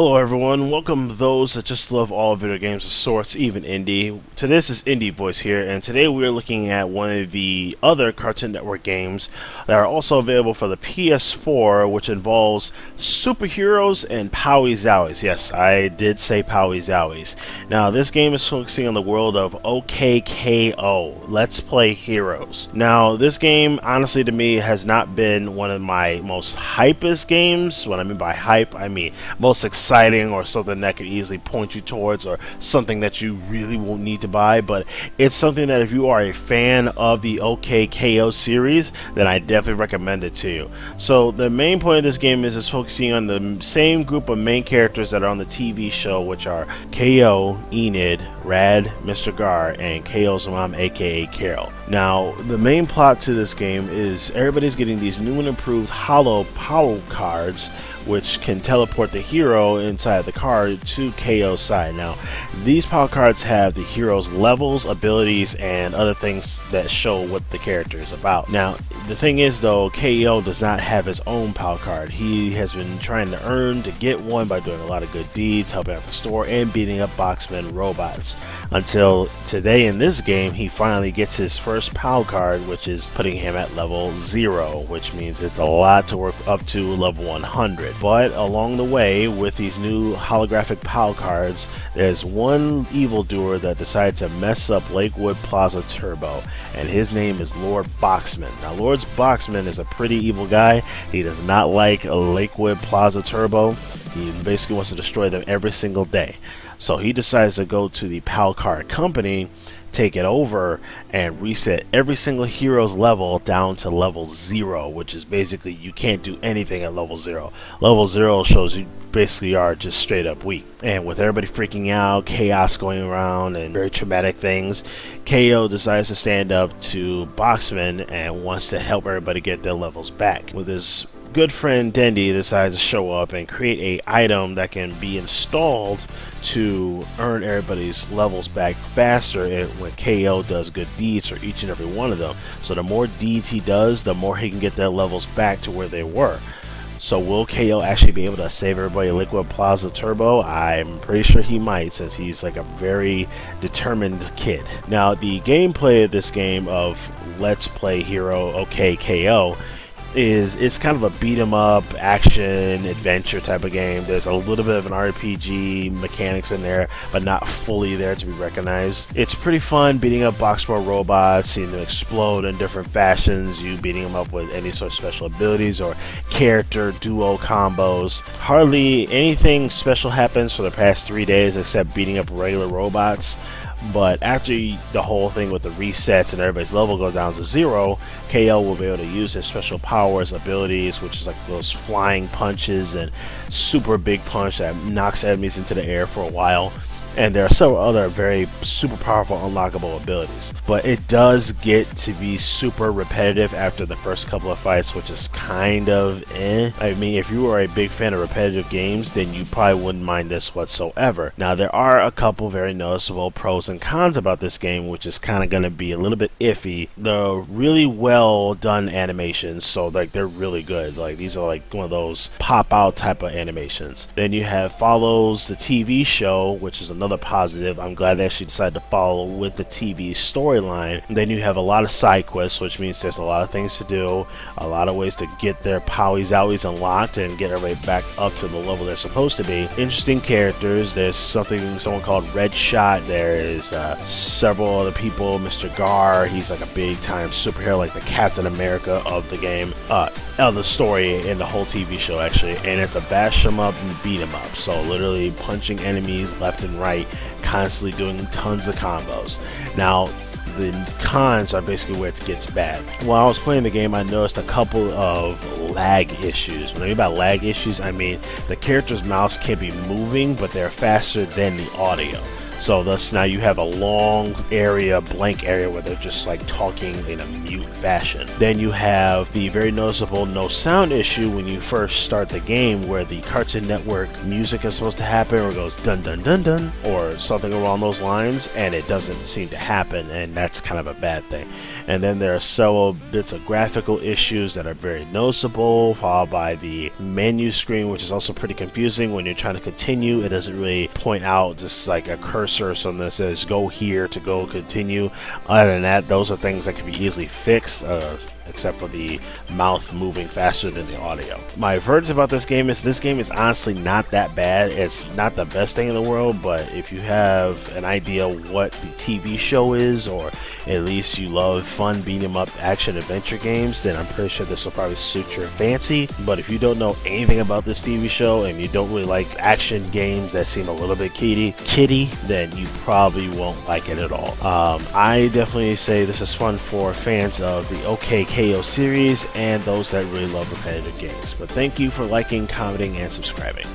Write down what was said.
Hello everyone, welcome those that just love all video games of sorts, even indie. This is Indie Voice here, and today we are looking at one of the other Cartoon Network games that are also available for the PS4, which involves superheroes and Powie Zowies. Yes, I did say Powie Zowies. Now, this game is focusing on the world of OKKO, Let's Play Heroes. Now, this game, honestly to me, has not been one of my most hypest games. What I mean by hype, I mean most exciting or something that could easily point you towards or something that you really won't need to buy, but it's something that if you are a fan of the OKKO series, then I definitely recommend it to you. So the main point of this game is focusing on the same group of main characters that are on the TV show, which are KO, Enid, Rad, Mr.Gar, and KO's mom, aka Carol. Now, the main plot to this game is everybody's getting these new and improved hollow power cards which can teleport the hero inside the card to KO's side. Now, these power cards have the hero's levels, abilities, and other things that show what the character is about. Now, the thing is though, KO does not have his own power card. He has been trying to earn to get one by doing a lot of good deeds, helping out the store, and beating up Boxman robots. Until today in this game, he finally gets his first power card, which is putting him at level 0, which means it's a lot to work up to level 100. But along the way, with these new holographic PAL cards, there's one evildoer that decided to mess up Lakewood Plaza Turbo, and his name is Lord Boxman. Now, Lord Boxman is a pretty evil guy. He does not like Lakewood Plaza Turbo. He basically wants to destroy them every single day. So he decides to go to the PAL card company, take it over, and reset every single hero's level down to level 0, which is basically you can't do anything at level 0. Level 0 shows you basically are just straight up weak. And with everybody freaking out, chaos going around, and very traumatic things, KO decides to stand up to Boxman and wants to help everybody get their levels back. With his good friend Dendy decides to show up and create a item that can be installed to earn everybody's levels back faster when KO does good deeds for each and every one of them. So the more deeds he does, the more he can get their levels back to where they were. So will KO actually be able to save everybody at Liquid Plaza Turbo? I'm pretty sure he might, since he's like a very determined kid. Now, the gameplay of this game of Let's Play Hero OKKO it's kind of a beat 'em up action adventure type of game. There's a little bit of an RPG mechanics in there, but not fully there to be recognized. It's pretty fun beating up Boxmore robots, seeing them explode in different fashions, you beating them up with any sort of special abilities or character duo combos. Hardly anything special happens for the past 3 days except beating up regular robots. But after the whole thing with the resets and everybody's level goes down to 0, KO will be able to use his special powers, abilities, which is like those flying punches and super big punch that knocks enemies into the air for a while. And there are several other very super powerful unlockable abilities. But it does get to be super repetitive after the first couple of fights, which is kind of eh. I mean, if you are a big fan of repetitive games, then you probably wouldn't mind this whatsoever. Now, there are a couple very noticeable pros and cons about this game, which is kind of going to be a little bit iffy. The really well done animations, so like they're really good. Like these are like one of those pop out type of animations. Then you have follows the TV show, which is another positive. I'm glad they actually decided to follow with the TV storyline. Then you have a lot of side quests, which means there's a lot of things to do, a lot of ways to get their Powie Zowies unlocked and get everybody back up to the level they're supposed to be. Interesting characters. There's someone called Red Shot. There is several other people. Mr.Gar, he's like a big time superhero, like the Captain America of the game, of the story in the whole TV show actually. And it's a bash 'em up and beat 'em up. So literally punching enemies left and right, constantly doing tons of combos. Now, the cons are basically where it gets bad. While I was playing the game, I noticed a couple of lag issues. When I mean by lag issues, I mean the character's mouse can be moving, but they're faster than the audio. So thus now you have a long area, blank area where they're just like talking in a mute fashion. Then you have the very noticeable no sound issue when you first start the game, where the Cartoon Network music is supposed to happen, or it goes dun dun dun dun or something along those lines, and it doesn't seem to happen, and that's kind of a bad thing. And then there are several bits of graphical issues that are very noticeable, followed by the menu screen, which is also pretty confusing. When you're trying to continue, it doesn't really point out just like a cursor or something that says go here to go continue. Other than that, those are things that can be easily fixed, except for the mouth moving faster than the audio. My verdict about this game is honestly not that bad. It's not the best thing in the world, but if you have an idea what the TV show is, or at least you love fun beat 'em up action adventure games, then I'm pretty sure this will probably suit your fancy. But if you don't know anything about this TV show and you don't really like action games that seem a little bit kiddie, then you probably won't like it at all. I definitely say this is fun for fans of the OKKO series and those that really love repetitive games. But thank you for liking, commenting, and subscribing.